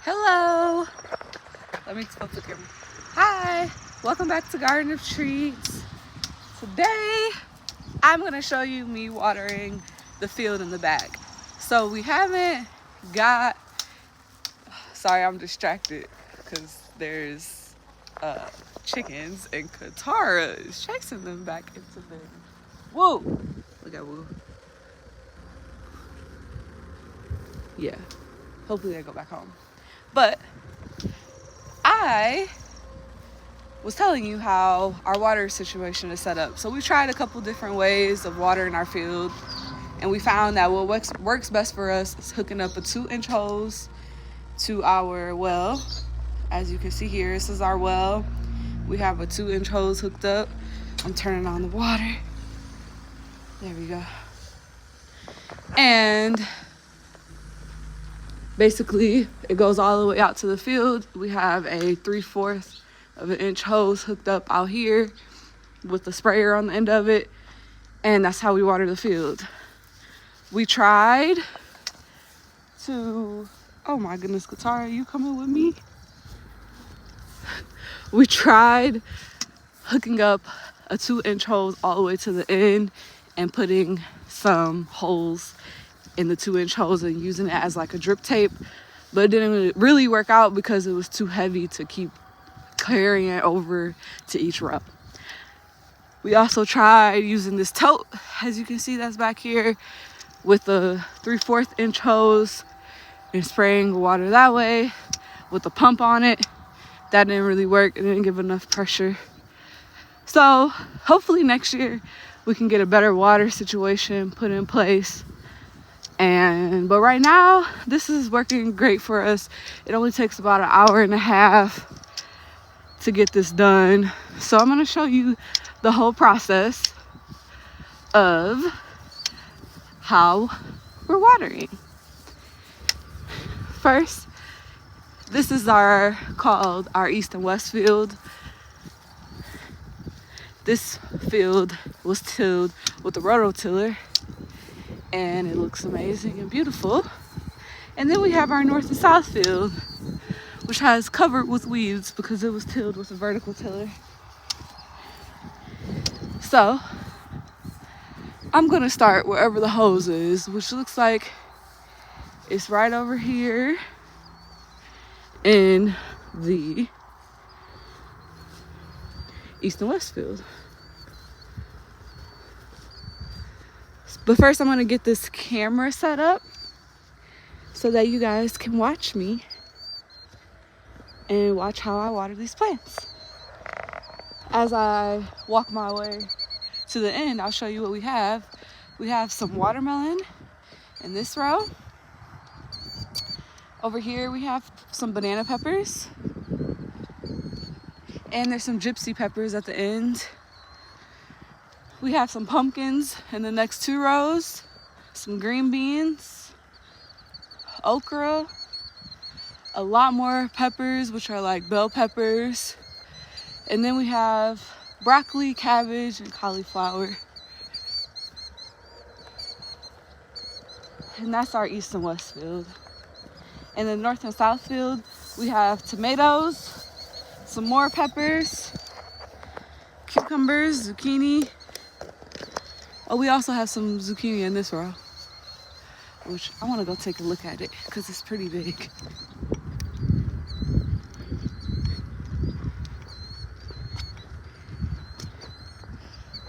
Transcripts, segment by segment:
Hello. Let me flip the camera. Hi. Welcome back to Garden of Treats. Today, I'm going to show you me watering the field in the back. So we haven't got... Sorry, I'm distracted because there's chickens and Katara is chasing them back into the... Whoa! Look at Woo. Yeah. Hopefully they go back home. But I was telling you how our water situation is set up. So we tried a couple different ways of watering our field, and we found that what works best for us is hooking up a 2-inch hose to our well. As you can see here, this is our well. We have a 2-inch hose hooked up. I'm turning on the water. There we go. And basically, it goes all the way out to the field. We have a 3/4 of an inch hose hooked up out here with a sprayer on the end of it, and that's how we water the field. We tried to... Oh my goodness, Katara, you coming with me? We tried hooking up a 2-inch hose all the way to the end and putting some holes in the 2-inch hose and using it as like a drip tape, but it didn't really work out because it was too heavy to keep carrying it over to each row. We also tried using this tote, as you can see that's back here, with a 3/4 inch hose and spraying water that way with a pump on it. That didn't really work. It didn't give enough pressure. So hopefully next year we can get a better water situation put in place. But right now, this is working great for us. It only takes about an hour and a half to get this done. So I'm going to show you the whole process of how we're watering. First, this is called our east and west field. This field was tilled with a rototiller, and it looks amazing and beautiful. And then we have our north and south field, which has covered with weeds because it was tilled with a vertical tiller. So I'm gonna start wherever the hose is, which looks like it's right over here in the east and west field. But first I'm gonna get this camera set up so that you guys can watch me and watch how I water these plants. As I walk my way to the end, I'll show you what we have. We have some watermelon in this row. Over here we have some banana peppers. And there's some gypsy peppers at the end. We have some pumpkins in the next 2 rows, some green beans, okra, a lot more peppers, which are like bell peppers. And then we have broccoli, cabbage, and cauliflower. And that's our east and west field. In the north and south field, we have tomatoes, some more peppers, cucumbers, zucchini. Oh, we also have some zucchini in this row, which I want to go take a look at it because it's pretty big.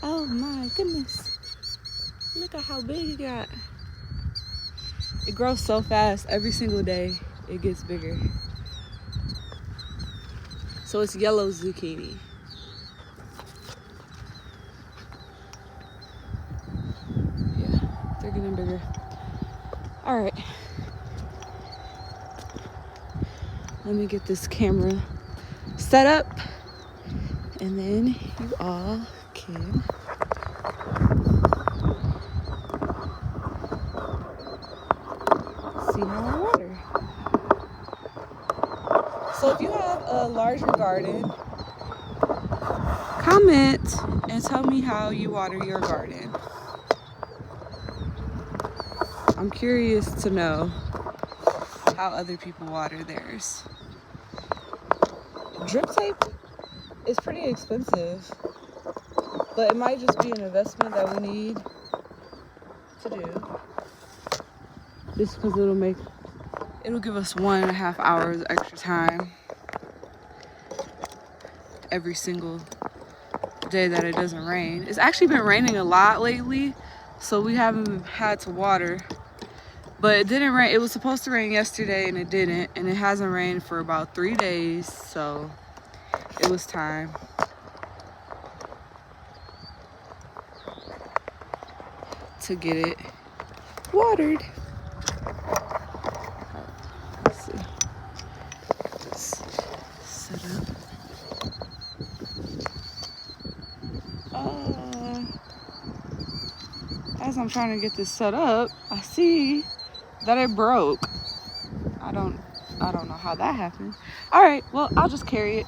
Oh my goodness. Look at how big it got. It grows so fast. Every single day it gets bigger. So it's yellow zucchini. Yeah, they're getting bigger. All right. Let me get this camera set up, and then you all can see how I water. So if you have a larger garden, comment and tell me how you water your garden. I'm curious to know how other people water theirs. Drip tape is pretty expensive, but it might just be an investment that we need to do. Just because it'll give us 1.5 hours extra time every single day that it doesn't rain. It's actually been raining a lot lately, so we haven't had to water. But it didn't rain. It was supposed to rain yesterday and it didn't, and it hasn't rained for about 3 days, so it was time to get it watered. Let's see. Let's set up. As I'm trying to get this set up, I see that it broke. I don't know how that happened. All right, well, I'll just carry it.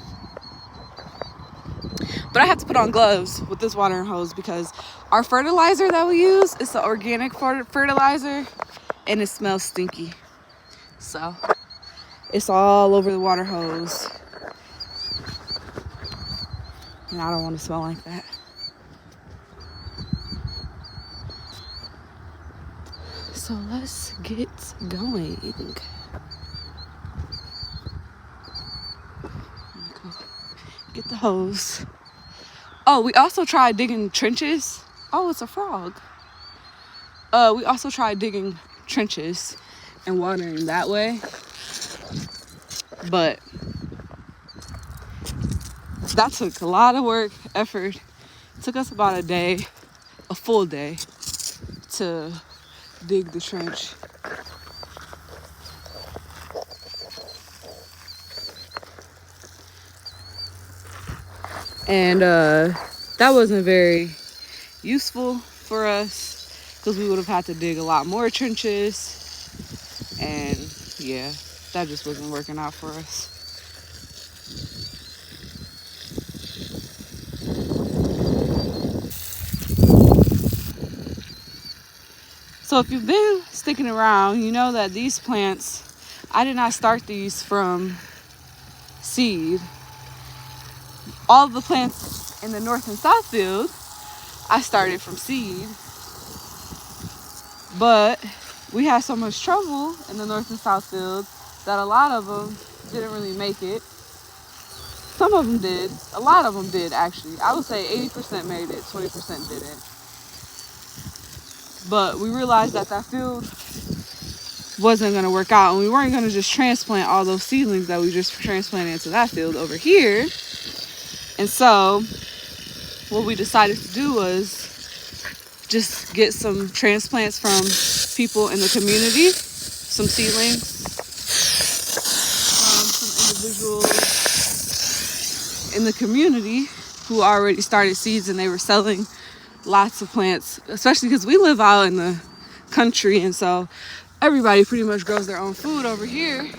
But I have to put on gloves with this watering hose because our fertilizer that we use is the organic fertilizer, and it smells stinky. So it's all over the water hose, and I don't want to smell like that. So let's get going. Get the hose. Oh, we also tried digging trenches. Oh, it's a frog. We also tried digging trenches and watering that way. But that took a lot of work, effort. It took us about a full day to dig the trench. And that wasn't very useful for us because we would have had to dig a lot more trenches, and yeah, that just wasn't working out for us. So if you've been sticking around, you know that these plants, I did not start these from seed. All of the plants in the north and south field, I started from seed. But we had so much trouble in the north and south field that a lot of them didn't really make it. Some of them did. A lot of them did, actually. I would say 80% made it, 20% didn't. But we realized that field wasn't going to work out, and we weren't going to just transplant all those seedlings that we just transplanted into that field over here. And so what we decided to do was just get some transplants from people in the community, some seedlings from some individuals in the community who already started seeds, and they were selling lots of plants, especially because we live out in the country, and so everybody pretty much grows their own food over here,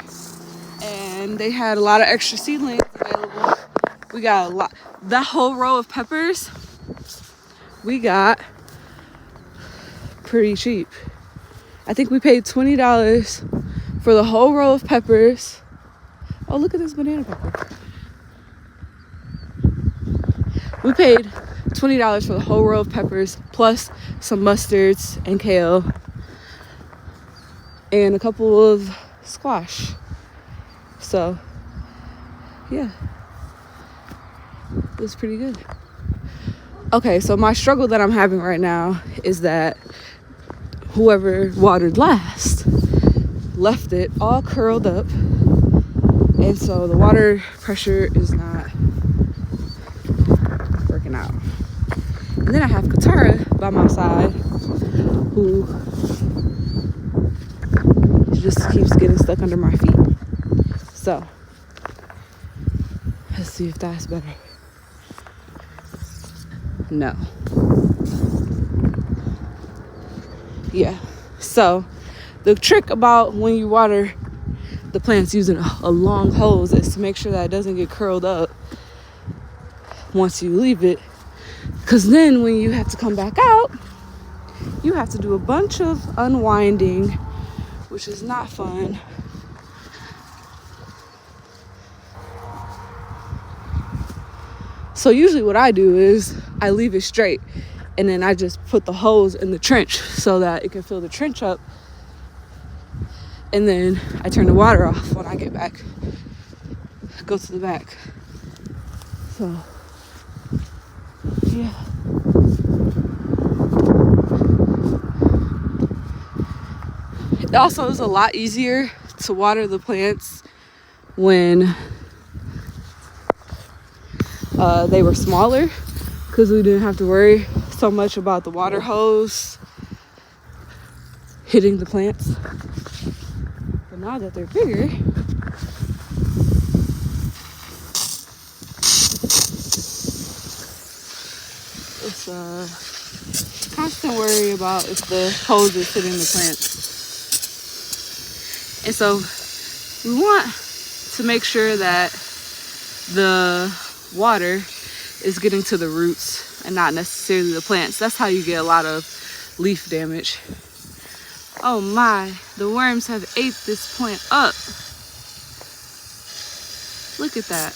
and they had a lot of extra seedlings available. We got a lot. That whole row of peppers we got pretty cheap. I think we paid $20 for the whole row of peppers. Oh, look at this banana pepper. We paid $20 for the whole row of peppers, plus some mustards and kale and a couple of squash. So yeah, it was pretty good. Okay, so my struggle that I'm having right now is that whoever watered last left it all curled up, and so the water pressure is not working out. And then I have Katara by my side, who just keeps getting stuck under my feet. So let's see if that's better. No. Yeah. So the trick about when you water the plants using a long hose is to make sure that it doesn't get curled up once you leave it, because then when you have to come back out, you have to do a bunch of unwinding, which is not fun. So usually what I do is I leave it straight, and then I just put the hose in the trench so that it can fill the trench up, and then I turn the water off when I get back, go to the back. So yeah. It also is a lot easier to water the plants when they were smaller, because we didn't have to worry so much about the water hose hitting the plants. But now that they're bigger, it's a constant worry about if the hose is hitting the plants. And so we want to make sure that the water is getting to the roots and not necessarily the plants. That's how you get a lot of leaf damage. Oh my, the worms have ate this plant up. Look at that.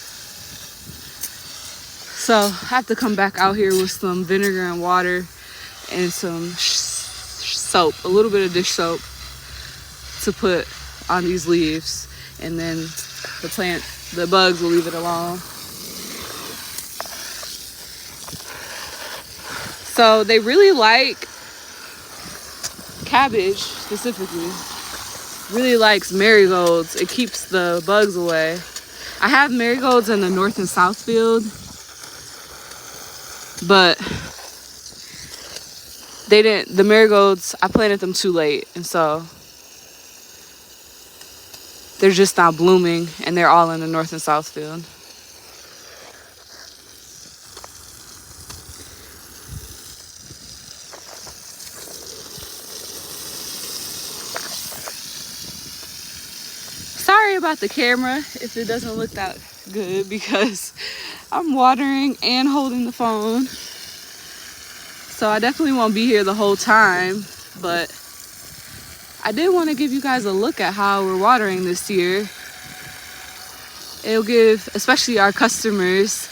So I have to come back out here with some vinegar and water and some soap, a little bit of dish soap, to put on these leaves, and then the bugs will leave it alone. So they really like cabbage specifically. Really likes marigolds. It keeps the bugs away. I have marigolds in the north and south field, but the marigolds, I planted them too late, and so they're just not blooming, and they're all in the north and south field. Sorry about the camera if it doesn't look that good, because I'm watering and holding the phone. So I definitely won't be here the whole time, but I did want to give you guys a look at how we're watering this year. It'll give, especially our customers,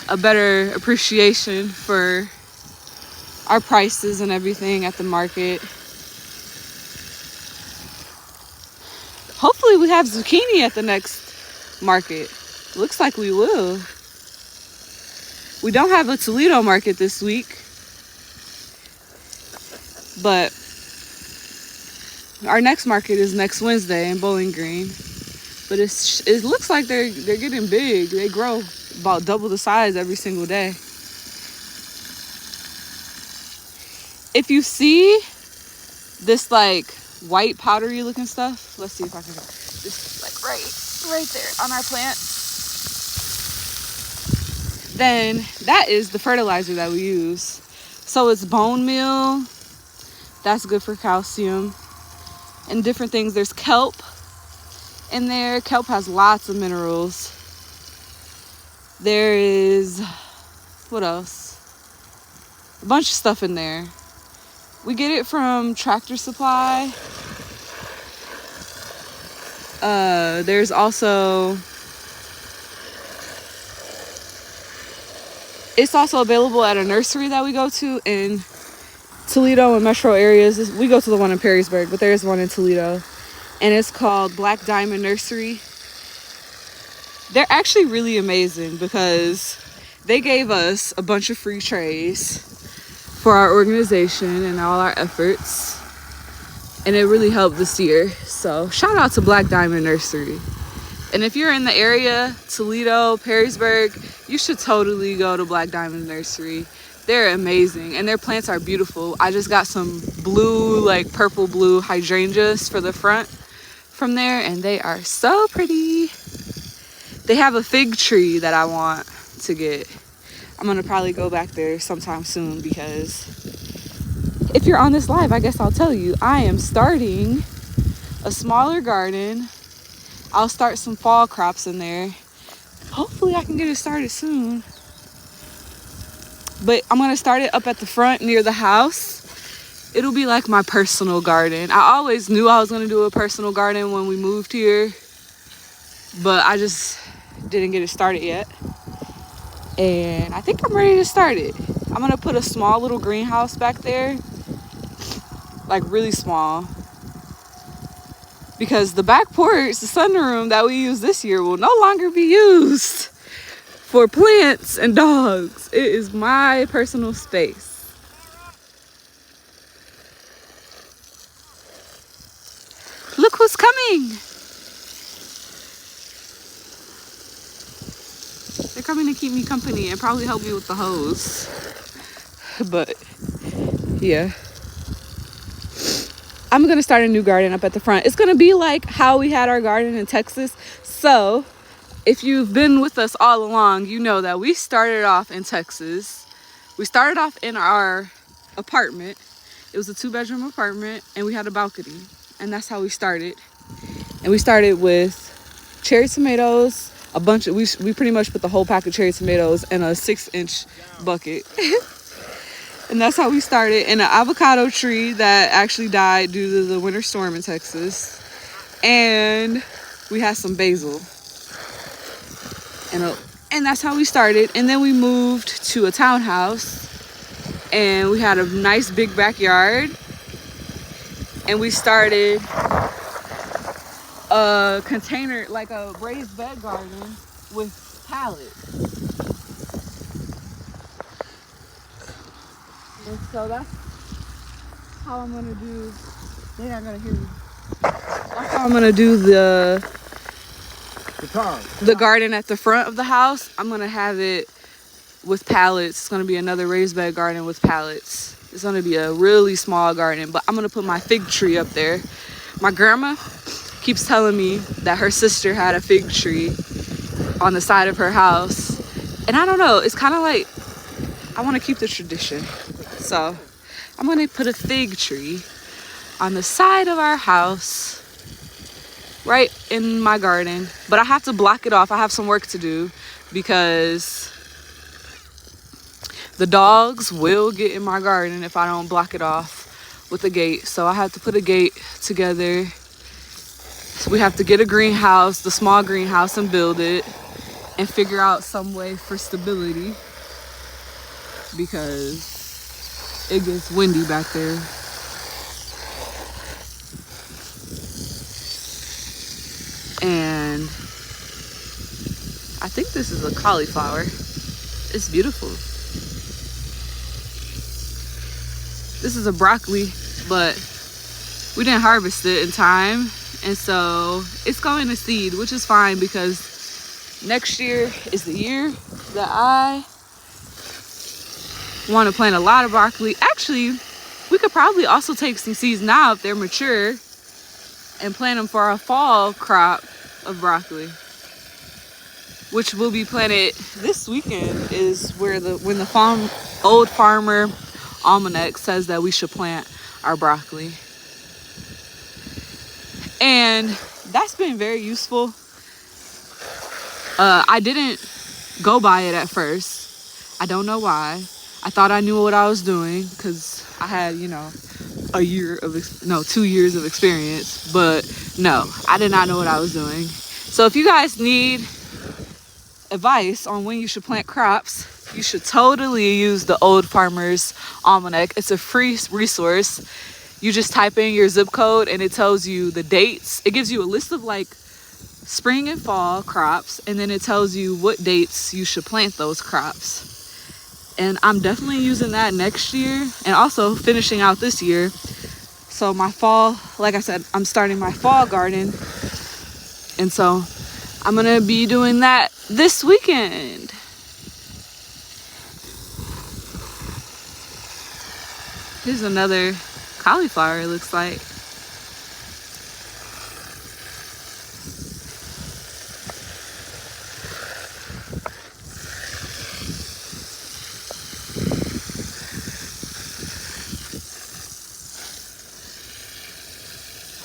a better appreciation for our prices and everything at the market. Hopefully we have zucchini at the next market. Looks like we will. We don't have a Toledo market this week, but our next market is next Wednesday in Bowling Green. But it looks like they're getting big. They grow about double the size every single day. If you see this like white powdery looking stuff, let's see if I can, this like right there on our plant, then that is the fertilizer that we use. So it's bone meal, that's good for calcium and different things. There's kelp in there. Kelp has lots of minerals. There is, what else? A bunch of stuff in there. We get it from Tractor Supply. There's also, it's also available at a nursery that we go to in Toledo and metro areas. We go to the one in Perrysburg, but there's one in Toledo, and it's called Black Diamond Nursery. They're actually really amazing because they gave us a bunch of free trays for our organization and all our efforts, and it really helped this year. So shout out to Black Diamond Nursery. And if you're in the area, Toledo, Perrysburg, you should totally go to Black Diamond Nursery. They're amazing, and their plants are beautiful. I just got some blue, like purple blue hydrangeas for the front from there, and they are so pretty. They have a fig tree that I want to get. I'm gonna probably go back there sometime soon, because if you're on this live, I guess I'll tell you, I am starting a smaller garden. I'll start some fall crops in there. Hopefully I can get it started soon. But I'm gonna start it up at the front near the house. It'll be like my personal garden. I always knew I was gonna do a personal garden when we moved here, but I just didn't get it started yet. And I think I'm ready to start it. I'm gonna put a small little greenhouse back there, like really small, because the back porch, the sunroom that we used this year, will no longer be used for plants and dogs. It is my personal space. Look who's coming. They're coming to keep me company and probably help me with the hose. But yeah, I'm gonna start a new garden up at the front. It's gonna be like how we had our garden in Texas. So if you've been with us all along, you know that we started off in Texas. We started off in our apartment. It was a 2-bedroom apartment and we had a balcony, and that's how we started. And we started with cherry tomatoes, a bunch of, we pretty much put the whole pack of cherry tomatoes in a 6-inch bucket. And that's how we started, in an avocado tree that actually died due to the winter storm in Texas. And we had some basil. And that's how we started. And then we moved to a townhouse and we had a nice big backyard. And we started a container, like a raised bed garden with pallets. And so that's how I'm gonna do, they're not gonna hear me. That's how I'm gonna do the garden at the front of the house. I'm gonna have it with pallets. It's gonna be another raised bed garden with pallets. It's gonna be a really small garden, but I'm gonna put my fig tree up there. My grandma keeps telling me that her sister had a fig tree on the side of her house. And I don't know, it's kind of like, I want to keep the tradition. So I'm going to put a fig tree on the side of our house, right in my garden. But I have to block it off. I have some work to do because the dogs will get in my garden if I don't block it off with a gate. So I have to put a gate together. So we have to get a greenhouse, the small greenhouse, and build it and figure out some way for stability because it gets windy back there. And I think this is a cauliflower. It's beautiful. This is a broccoli, but we didn't harvest it in time. And so it's going to seed, which is fine because next year is the year that I want to plant a lot of broccoli. Actually, we could probably also take some seeds now if they're mature and plant them for our fall crop of broccoli, which will be planted this weekend. Is where when the Old Farmer Almanac says that we should plant our broccoli. And that's been very useful. I didn't go by it at first. I don't know why. I thought I knew what I was doing because I had, 2 years of experience. But no, I did not know what I was doing. So if you guys need advice on when you should plant crops, you should totally use the Old Farmer's Almanac. It's a free resource. You just type in your zip code and it tells you the dates. It gives you a list of like spring and fall crops, and then it tells you what dates you should plant those crops. And I'm definitely using that next year and also finishing out this year. So my fall, like I said, I'm starting my fall garden. And so I'm gonna be doing that this weekend. Here's another cauliflower, it looks like.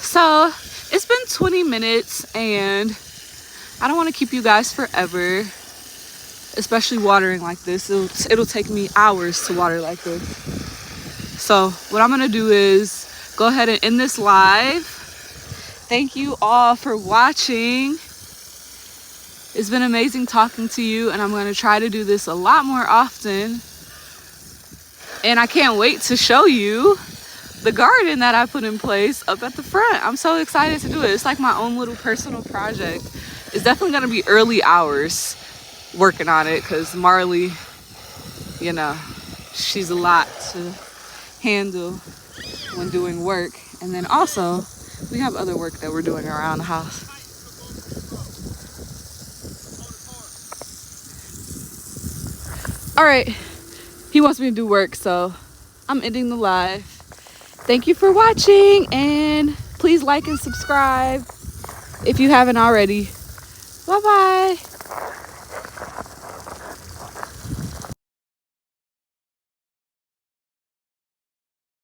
So it's been 20 minutes and I don't want to keep you guys forever, especially watering like this. It'll take me hours to water like this. So what I'm gonna do is go ahead and end this live. Thank you all for watching. It's been amazing talking to you, and I'm going to try to do this a lot more often. And I can't wait to show you the garden that I put in place up at the front. I'm so excited to do it. It's like my own little personal project. It's definitely going to be early hours working on it because Marley, you know, she's a lot to handle when doing work. And then also, we have other work that we're doing around the house. All right, he wants me to do work, so I'm ending the live. Thank you for watching, and please like and subscribe if you haven't already. Bye-bye.